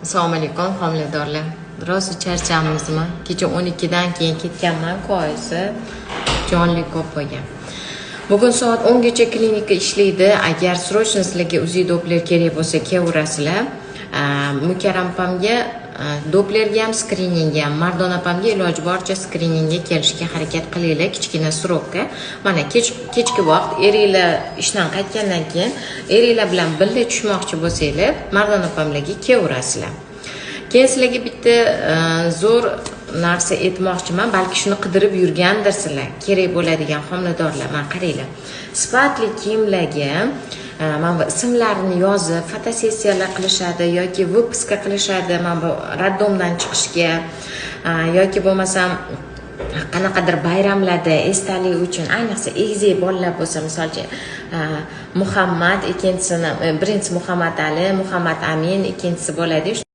Assalomu alaykum homiladorlar. Rosa charchamizmi? Kecha 12 dan keyin ketganman, koyisi jonli ko'p bo'lgan. Bugun soat 10 gacha klinika ishlaydi. Agar srochno sizlarga UZI Doppler kerak bo'lsa, kelaverasizlar. Mukarram opamga Dopplerga ham, skriningga ham, Mardon opamga iloji boricha skriningga kelishga harakat qilinglar, kichkina srokka. Mana kechki vaqt eringlar ishdan qaytgandan keyin eringlar bilan birga tushmoqchi bo'lsanglar, Mardon opamlarga kelaverasizlar. Keyin sizlarga bitta zo'r narsa aytmoqchiman, balki shuni qidirib yurgandirsizlar. Kerak bo'ladigan homiladorlar, mana qaranglar. Sifatli kiyimlarga mana bu ismlarini yozib fotosessiyalar qilishadi yoki выпуска qilishadi, mana bu raddomdan chiqishga yoki bo'lmasam qanaqadir bayramlarda esdalik uchun, ayniqsa egizak bolalar bo'lsa, masalan, Muhammad, ikkinchisini birinchisi Muhammad Ali, Muhammad Amin, ikkinchisi bo'ladi.